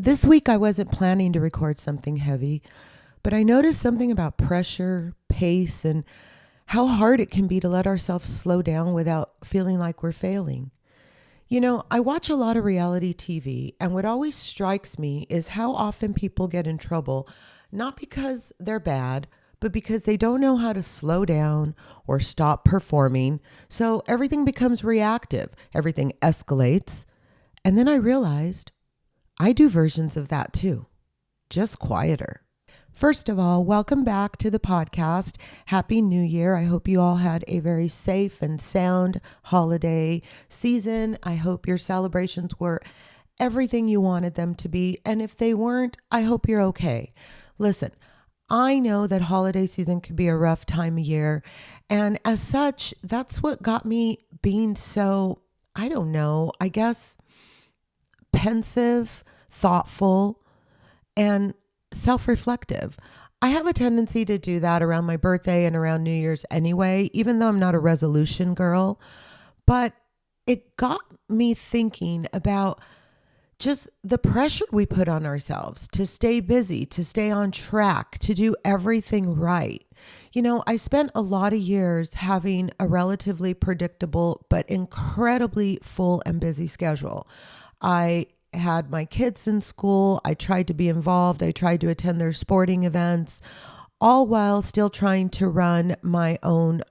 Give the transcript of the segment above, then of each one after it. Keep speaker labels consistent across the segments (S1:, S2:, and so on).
S1: This week I wasn't planning to record something heavy, but I noticed something about pressure, pace, and how hard it can be to let ourselves slow down without feeling like we're failing. I watch a lot of reality TV, and what always strikes me is how often people get in trouble, not because they're bad, but because they don't know how to slow down or stop performing. So everything becomes reactive, everything escalates. And then I realized I do versions of that too, just quieter. First of all, welcome back to the podcast. Happy New Year. I hope you all had a very safe and sound holiday season. I hope your celebrations were everything you wanted them to be. And if they weren't, I hope you're okay. Listen, I know that holiday season can be a rough time of year. And as such, that's what got me being so, I guess, pensive, thoughtful, and self-reflective. I have a tendency to do that around my birthday and around New Year's anyway, even though I'm not a resolution girl. But it got me thinking about just the pressure we put on ourselves to stay busy, to stay on track, to do everything right. I spent a lot of years having a relatively predictable but incredibly full and busy schedule. I had my kids in school. I tried to be involved. I tried to attend their sporting events, all while still trying to run my own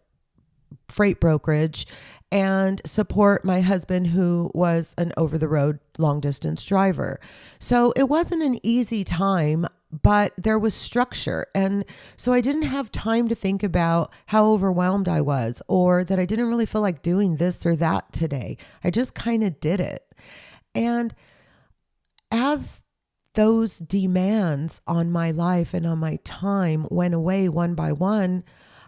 S1: freight brokerage and support my husband, who was an over-the-road long-distance driver. So it wasn't an easy time, but there was structure. And so I didn't have time to think about how overwhelmed I was or that I didn't really feel like doing this or that today. I just kind of did it. And as those demands on my life and on my time went away one by one,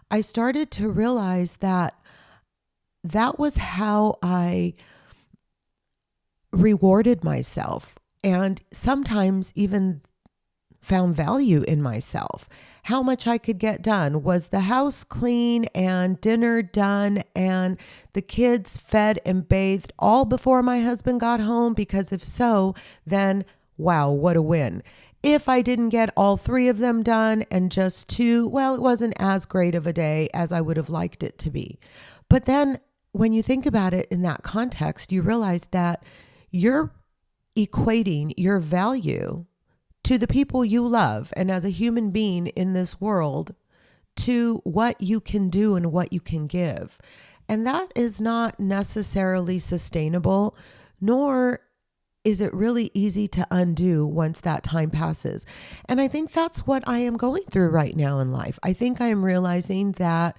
S1: I started to realize that was how I rewarded myself and sometimes even found value in myself. How much I could get done. Was the house clean and dinner done and the kids fed and bathed all before my husband got home? Because if so, then wow, what a win. If I didn't get all three of them done and just two, well, it wasn't as great of a day as I would have liked it to be. But then when you think about it in that context, you realize that you're equating your value to the people you love and as a human being in this world to what you can do and what you can give. And that is not necessarily sustainable, nor is it really easy to undo once that time passes. And I think that's what I am going through right now in life. I think I am realizing that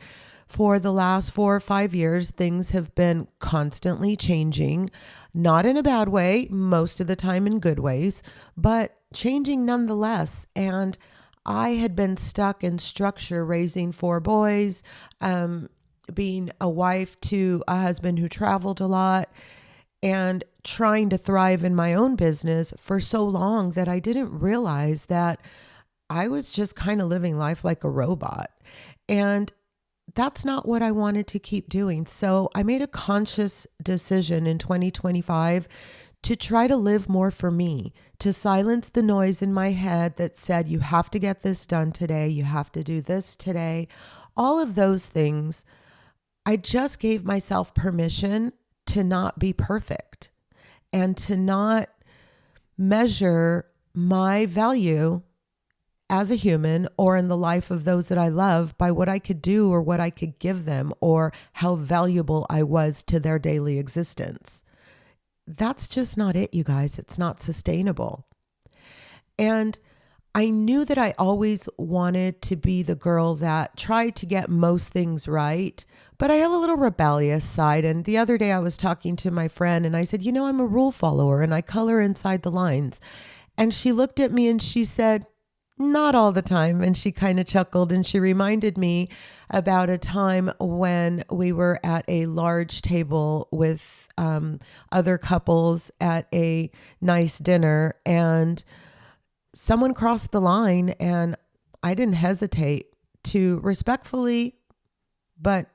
S1: for the last 4 or 5 years, things have been constantly changing, not in a bad way, most of the time in good ways, but changing nonetheless. And I had been stuck in structure, raising 4 boys, being a wife to a husband who traveled a lot, and trying to thrive in my own business for so long that I didn't realize that I was just kind of living life like a robot. And that's not what I wanted to keep doing. So I made a conscious decision in 2025 to try to live more for me, to silence the noise in my head that said, you have to get this done today. You have to do this today. All of those things. I just gave myself permission to not be perfect and to not measure my value as a human or in the life of those that I love by what I could do or what I could give them or how valuable I was to their daily existence. That's just not it, you guys. It's not sustainable. And I knew that I always wanted to be the girl that tried to get most things right, but I have a little rebellious side. And the other day I was talking to my friend and I said, I'm a rule follower and I color inside the lines. And she looked at me and she said, not all the time. And she kind of chuckled and she reminded me about a time when we were at a large table with other couples at a nice dinner and someone crossed the line and I didn't hesitate to respectfully, but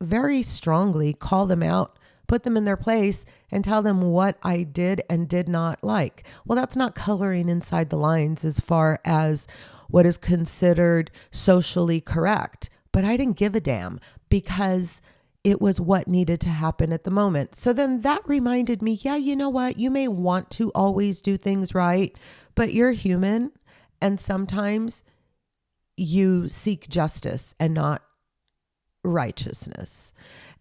S1: very strongly call them out put them in their place, and tell them what I did and did not like. Well, that's not coloring inside the lines as far as what is considered socially correct. But I didn't give a damn because it was what needed to happen at the moment. So then that reminded me, yeah, you know what? You may want to always do things right, but you're human. And sometimes you seek justice and not righteousness.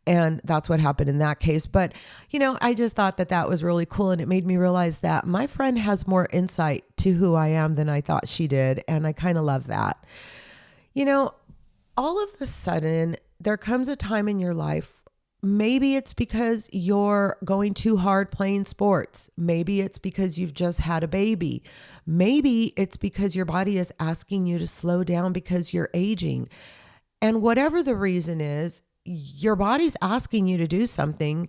S1: And that's what happened in that case. But, I just thought that that was really cool. And it made me realize that my friend has more insight to who I am than I thought she did. And I kind of love that. All of a sudden, there comes a time in your life. Maybe it's because you're going too hard playing sports. Maybe it's because you've just had a baby. Maybe it's because your body is asking you to slow down because you're aging. And whatever the reason is, your body's asking you to do something,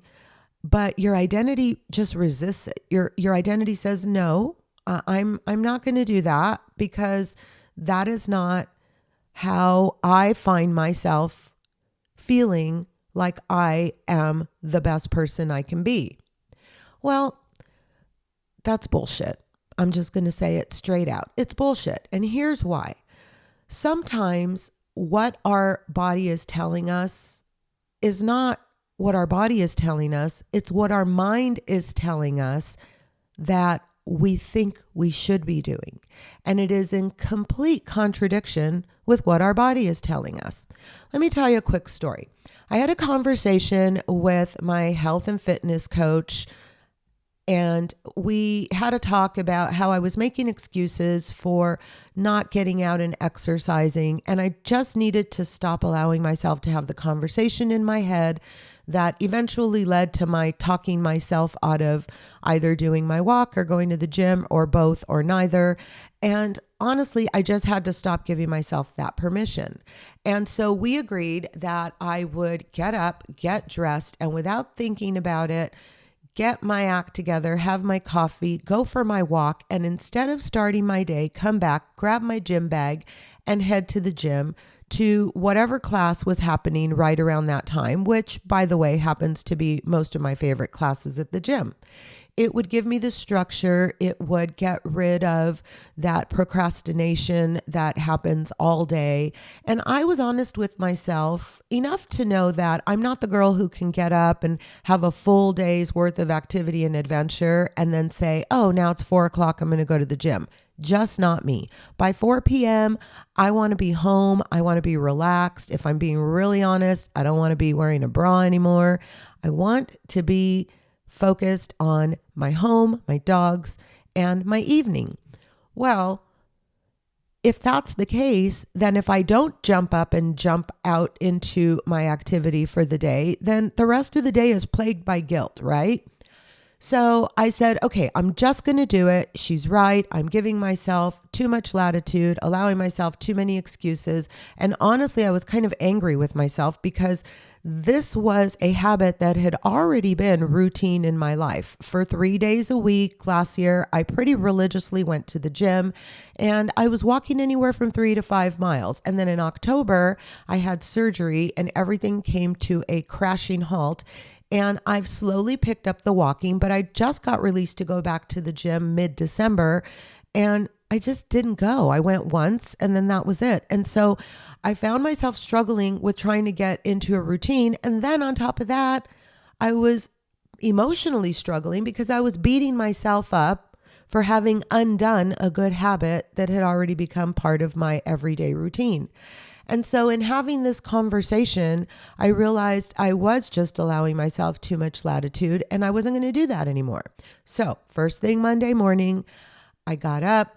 S1: but your identity just resists it. Your identity says, no, I'm not going to do that because that is not how I find myself feeling like I am the best person I can be. Well, that's bullshit. I'm just going to say it straight out. It's bullshit. And here's why. Sometimes what our body is telling us is not what our body is telling us. It's what our mind is telling us that we think we should be doing. And it is in complete contradiction with what our body is telling us. Let me tell you a quick story. I had a conversation with my health and fitness coach, and we had a talk about how I was making excuses for not getting out and exercising. And I just needed to stop allowing myself to have the conversation in my head that eventually led to my talking myself out of either doing my walk or going to the gym or both or neither. And honestly, I just had to stop giving myself that permission. And so we agreed that I would get up, get dressed, and without thinking about it, get my act together, have my coffee, go for my walk, and instead of starting my day, come back, grab my gym bag, and head to the gym to whatever class was happening right around that time, which, by the way, happens to be most of my favorite classes at the gym. It would give me the structure. It would get rid of that procrastination that happens all day. And I was honest with myself enough to know that I'm not the girl who can get up and have a full day's worth of activity and adventure and then say, oh, now it's 4:00. I'm going to go to the gym. Just not me. By 4 p.m., I want to be home. I want to be relaxed. If I'm being really honest, I don't want to be wearing a bra anymore. I want to be focused on my home, my dogs, and my evening. Well, if that's the case, then if I don't jump up and jump out into my activity for the day, then the rest of the day is plagued by guilt, right? So I said, okay, I'm just going to do it. She's right. I'm giving myself too much latitude, allowing myself too many excuses. And honestly, I was kind of angry with myself because this was a habit that had already been routine in my life. For 3 days a week last year, I pretty religiously went to the gym and I was walking anywhere from 3 to 5 miles. And then in October, I had surgery and everything came to a crashing halt. And I've slowly picked up the walking, but I just got released to go back to the gym mid-December and I just didn't go. I went once and then that was it. And so I found myself struggling with trying to get into a routine. And then on top of that, I was emotionally struggling because I was beating myself up for having undone a good habit that had already become part of my everyday routine. And so in having this conversation, I realized I was just allowing myself too much latitude and I wasn't going to do that anymore. So first thing Monday morning, I got up,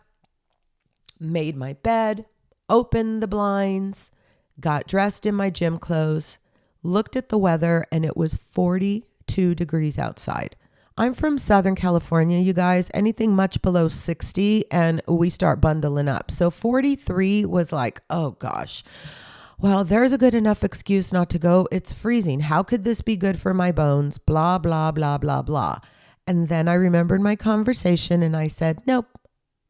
S1: made my bed, opened the blinds, got dressed in my gym clothes, looked at the weather, and it was 42 degrees outside. I'm from Southern California, you guys. Anything much below 60 and we start bundling up. So 43 was like, oh gosh. Well, there's a good enough excuse not to go. It's freezing. How could this be good for my bones? Blah, blah, blah, blah, blah. And then I remembered my conversation and I said, nope.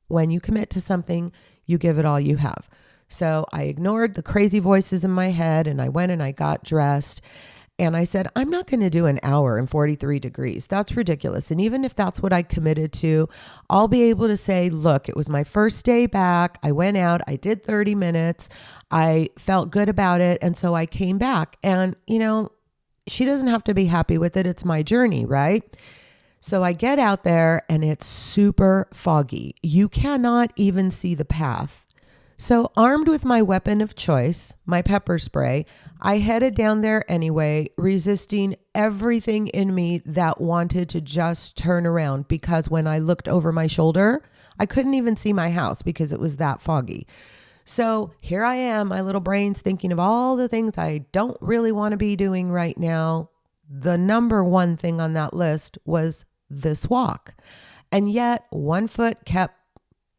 S1: When you commit to something, you give it all you have. So I ignored the crazy voices in my head and I went and I got dressed. And I said, I'm not going to do an hour in 43 degrees. That's ridiculous. And even if that's what I committed to, I'll be able to say, look, it was my first day back. I went out, I did 30 minutes. I felt good about it. And so I came back. And, she doesn't have to be happy with it. It's my journey, right? So I get out there and it's super foggy. You cannot even see the path. So armed with my weapon of choice, my pepper spray, I headed down there anyway, resisting everything in me that wanted to just turn around, because when I looked over my shoulder, I couldn't even see my house because it was that foggy. So here I am, my little brain's thinking of all the things I don't really want to be doing right now. The number one thing on that list was this walk. And yet one foot kept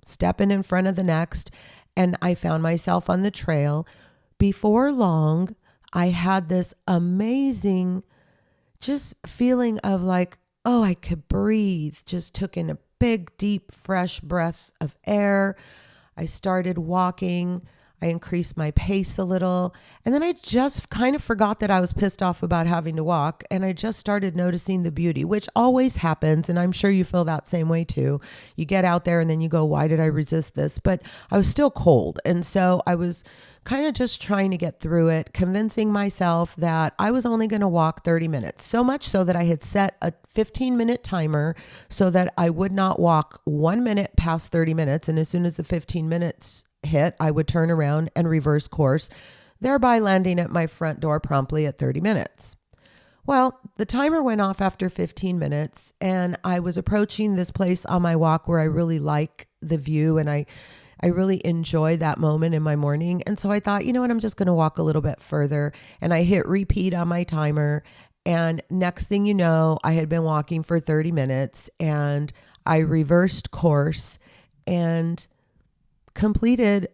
S1: stepping in front of the next, and I found myself on the trail. Before long, I had this amazing just feeling of like, oh, I could breathe. Just took in a big, deep, fresh breath of air. I started walking. I increased my pace a little. And then I just kind of forgot that I was pissed off about having to walk. And I just started noticing the beauty, which always happens. And I'm sure you feel that same way too. You get out there and then you go, why did I resist this? But I was still cold. And so I was kind of just trying to get through it, convincing myself that I was only going to walk 30 minutes. So much so that I had set a 15-minute timer so that I would not walk 1 minute past 30 minutes. And as soon as the 15 minutes hit, I would turn around and reverse course, thereby landing at my front door promptly at 30 minutes. Well, the timer went off after 15 minutes and I was approaching this place on my walk where I really like the view and I really enjoy that moment in my morning. And so I thought, you know what, I'm just going to walk a little bit further. And I hit repeat on my timer. And next thing you know, I had been walking for 30 minutes and I reversed course and completed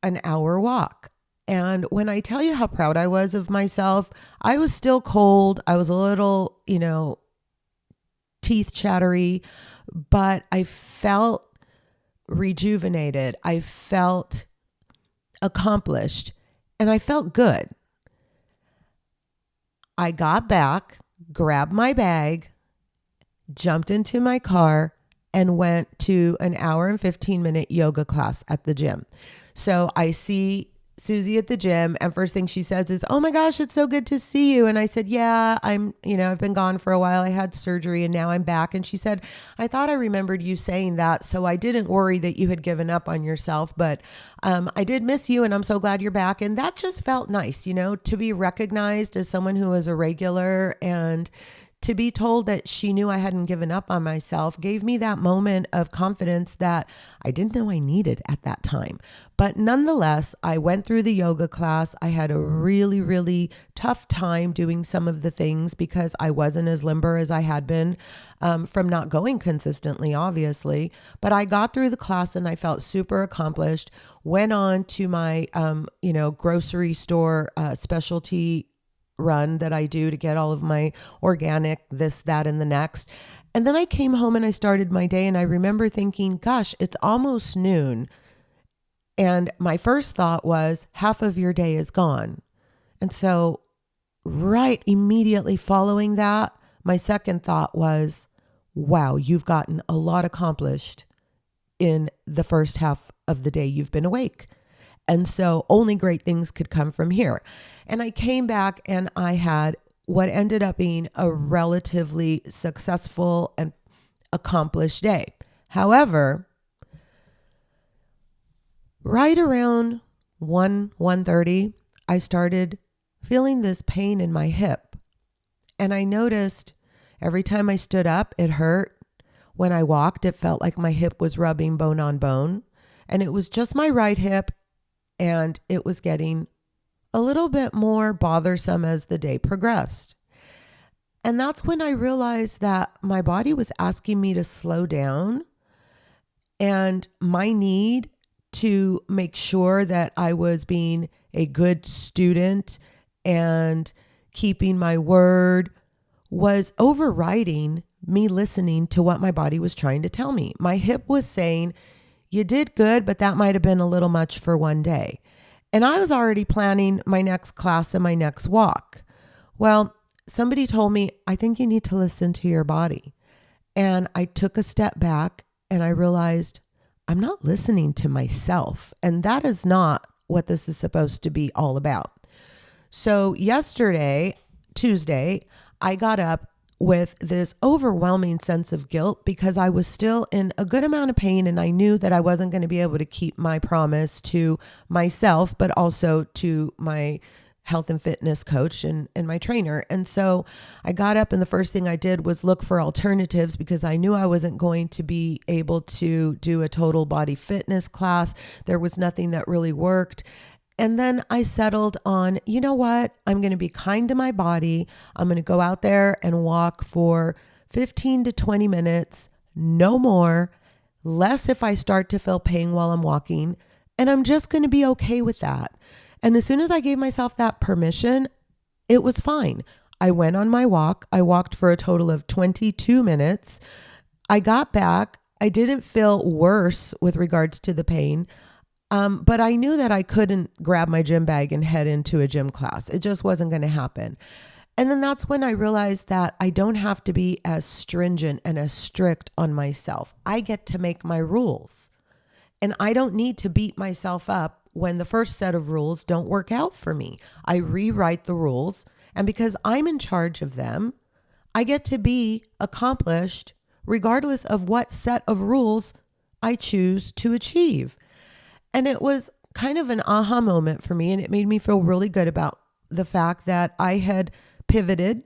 S1: an hour walk. And when I tell you how proud I was of myself, I was still cold. I was a little, teeth chattery, but I felt rejuvenated. I felt accomplished and I felt good. I got back, grabbed my bag, jumped into my car, and went to an hour and 15-minute yoga class at the gym. So I see Susie at the gym, and first thing she says is, oh my gosh, it's so good to see you. And I said, yeah, I've been gone for a while. I had surgery and now I'm back. And she said, I thought I remembered you saying that, so I didn't worry that you had given up on yourself, but I did miss you and I'm so glad you're back. And that just felt nice, to be recognized as someone who was a regular, and to be told that she knew I hadn't given up on myself gave me that moment of confidence that I didn't know I needed at that time. But nonetheless, I went through the yoga class. I had a really, really tough time doing some of the things because I wasn't as limber as I had been from not going consistently, obviously. But I got through the class and I felt super accomplished. Went on to my, grocery store specialty run that I do to get all of my organic, this, that, and the next. And then I came home and I started my day and I remember thinking, gosh, it's almost noon. And my first thought was, half of your day is gone. And so right immediately following that, my second thought was, wow, you've gotten a lot accomplished in the first half of the day you've been awake. And so only great things could come from here. And I came back and I had what ended up being a relatively successful and accomplished day. However, right around 1:30, I started feeling this pain in my hip. And I noticed every time I stood up, it hurt. When I walked, it felt like my hip was rubbing bone on bone. And it was just my right hip. And it was getting a little bit more bothersome as the day progressed. And that's when I realized that my body was asking me to slow down, and my need to make sure that I was being a good student and keeping my word was overriding me listening to what my body was trying to tell me. My hip was saying, you did good, but that might have been a little much for one day. And I was already planning my next class and my next walk. Well, somebody told me, I think you need to listen to your body. And I took a step back and I realized I'm not listening to myself. And that is not what this is supposed to be all about. So yesterday, Tuesday, I got up with this overwhelming sense of guilt because I was still in a good amount of pain and I knew that I wasn't going to be able to keep my promise to myself, but also to my health and fitness coach and my trainer. And so I got up and the first thing I did was look for alternatives because I knew I wasn't going to be able to do a total body fitness class. There was nothing that really worked. And then I settled on, you know what? I'm going to be kind to my body. I'm going to go out there and walk for 15 to 20 minutes, no more, less if I start to feel pain while I'm walking. And I'm just going to be okay with that. And as soon as I gave myself that permission, it was fine. I went on my walk. I walked for a total of 22 minutes. I got back. I didn't feel worse with regards to the pain. But I knew that I couldn't grab my gym bag and head into a gym class. It just wasn't going to happen. And then that's when I realized that I don't have to be as stringent and as strict on myself. I get to make my rules. And I don't need to beat myself up when the first set of rules don't work out for me. I rewrite the rules. And because I'm in charge of them, I get to be accomplished regardless of what set of rules I choose to achieve. And it was kind of an aha moment for me. And it made me feel really good about the fact that I had pivoted,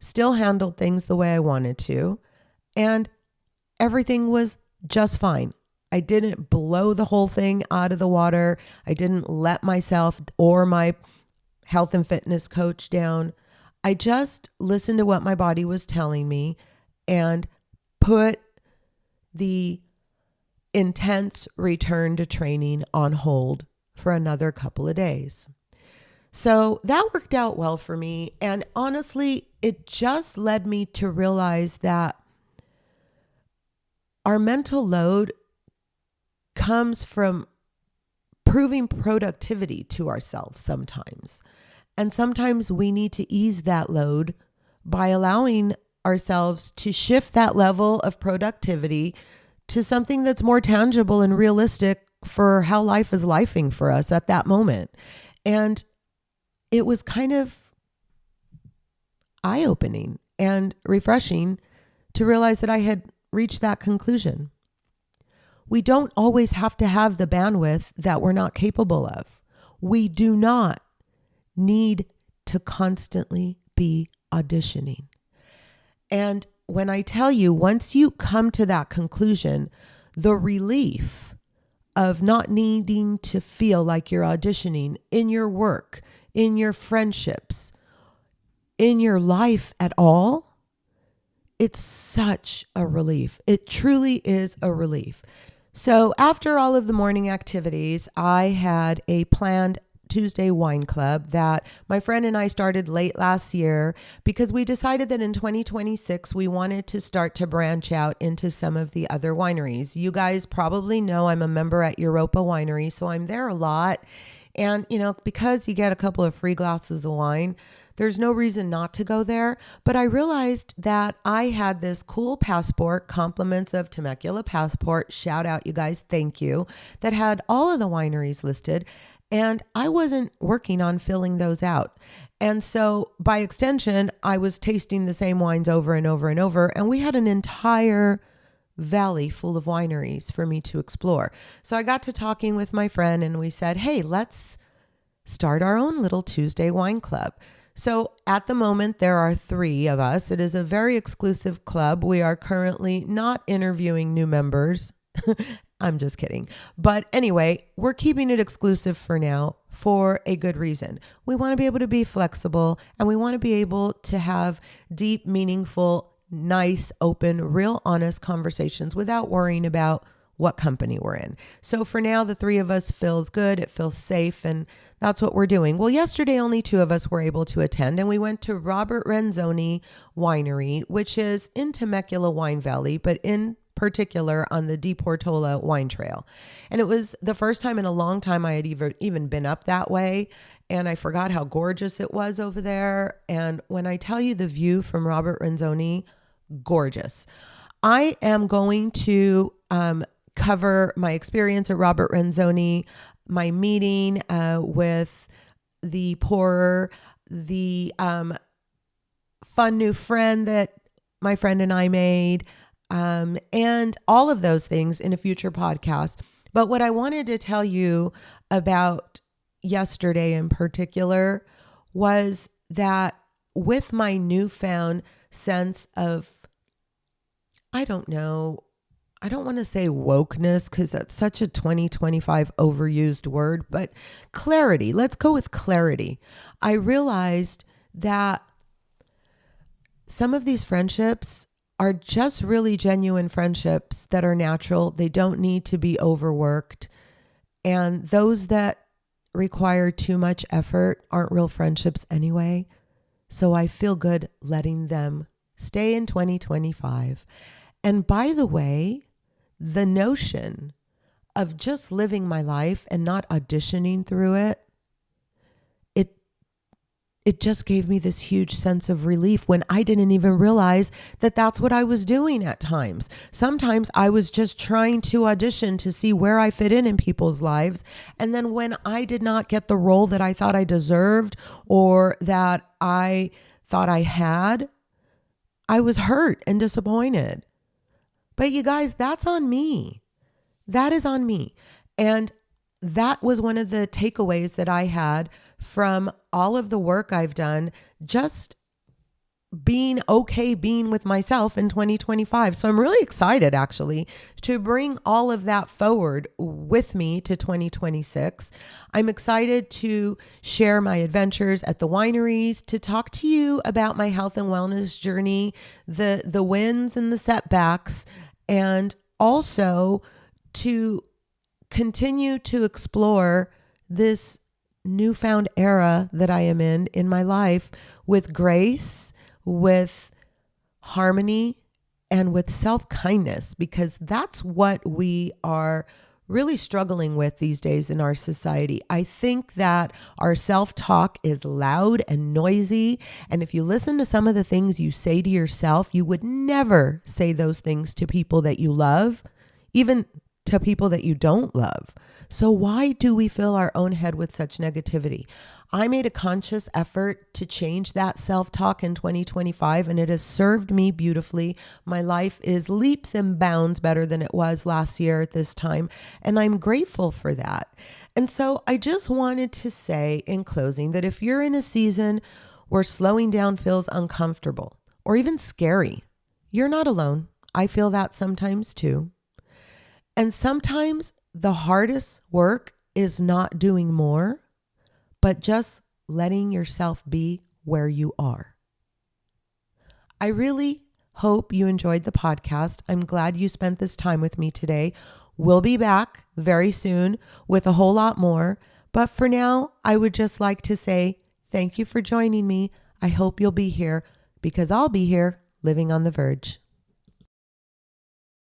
S1: still handled things the way I wanted to, and everything was just fine. I didn't blow the whole thing out of the water. I didn't let myself or my health and fitness coach down. I just listened to what my body was telling me and put the intense return to training on hold for another couple of days. So that worked out well for me. And honestly, it just led me to realize that our mental load comes from proving productivity to ourselves sometimes. And sometimes we need to ease that load by allowing ourselves to shift that level of productivity to something that's more tangible and realistic for how life is lifing for us at that moment. And it was kind of eye-opening and refreshing to realize that I had reached that conclusion. We don't always have to have the bandwidth that we're not capable of. We do not need to constantly be auditioning. And when I tell you, once you come to that conclusion, the relief of not needing to feel like you're auditioning in your work, in your friendships, in your life at all, it's such a relief. It truly is a relief. So after all of the morning activities, I had a planned Tuesday wine club that my friend and I started late last year because we decided that in 2026, we wanted to start to branch out into some of the other wineries. You guys probably know I'm a member at Europa Winery, so I'm there a lot. And, because you get a couple of free glasses of wine, there's no reason not to go there. But I realized that I had this cool passport, compliments of Temecula passport, shout out you guys, thank you, that had all of the wineries listed. And I wasn't working on filling those out. And so by extension, I was tasting the same wines over and over and over. And we had an entire valley full of wineries for me to explore. So I got to talking with my friend and we said, hey, let's start our own little Tuesday wine club. So at the moment, there are 3 of us. It is a very exclusive club. We are currently not interviewing new members. I'm just kidding. But anyway, we're keeping it exclusive for now for a good reason. We want to be able to be flexible and we want to be able to have deep, meaningful, nice, open, real honest conversations without worrying about what company we're in. So for now, the 3 of us feels good. It feels safe. And that's what we're doing. Well, yesterday, only 2 of us were able to attend and we went to Robert Renzoni Winery, which is in Temecula Wine Valley, but in particular on the Di Portola wine trail. And it was the first time in a long time I had even been up that way. and I forgot how gorgeous it was over there. And when I tell you the view from Robert Renzoni, gorgeous. I am going to cover my experience at Robert Renzoni, my meeting with the poorer, the fun new friend that my friend and I made, and all of those things in a future podcast. But what I wanted to tell you about yesterday in particular was that with my newfound sense of, I don't want to say wokeness because that's such a 2025 overused word, but clarity. Let's go with clarity. I realized that some of these friendships are just really genuine friendships that are natural. They don't need to be overworked. And those that require too much effort aren't real friendships anyway. So I feel good letting them stay in 2025. And by the way, the notion of just living my life and not auditioning through it, it just gave me this huge sense of relief when I didn't even realize that that's what I was doing at times. Sometimes I was just trying to audition to see where I fit in people's lives. And then when I did not get the role that I thought I deserved or that I thought I had, I was hurt and disappointed. But you guys, that's on me. That is on me. And that was one of the takeaways that I had from all of the work I've done, just being okay being with myself in 2025. So I'm really excited actually to bring all of that forward with me to 2026. I'm excited to share my adventures at the wineries, to talk to you about my health and wellness journey, the wins and the setbacks, and also to continue to explore this newfound era that I am in my life with grace, with harmony, and with self-kindness, because that's what we are really struggling with these days in our society. I think that our self-talk is loud and noisy. And if you listen to some of the things you say to yourself, you would never say those things to people that you love, even to people that you don't love. So why do we fill our own head with such negativity? I made a conscious effort to change that self-talk in 2025, and it has served me beautifully. My life is leaps and bounds better than it was last year at this time, and I'm grateful for that. And so I just wanted to say in closing that if you're in a season where slowing down feels uncomfortable or even scary, you're not alone. I feel that sometimes too. And sometimes the hardest work is not doing more, but just letting yourself be where you are. I really hope you enjoyed the podcast. I'm glad you spent this time with me today. We'll be back very soon with a whole lot more. But for now, I would just like to say thank you for joining me. I hope you'll be here because I'll be here living on the verge.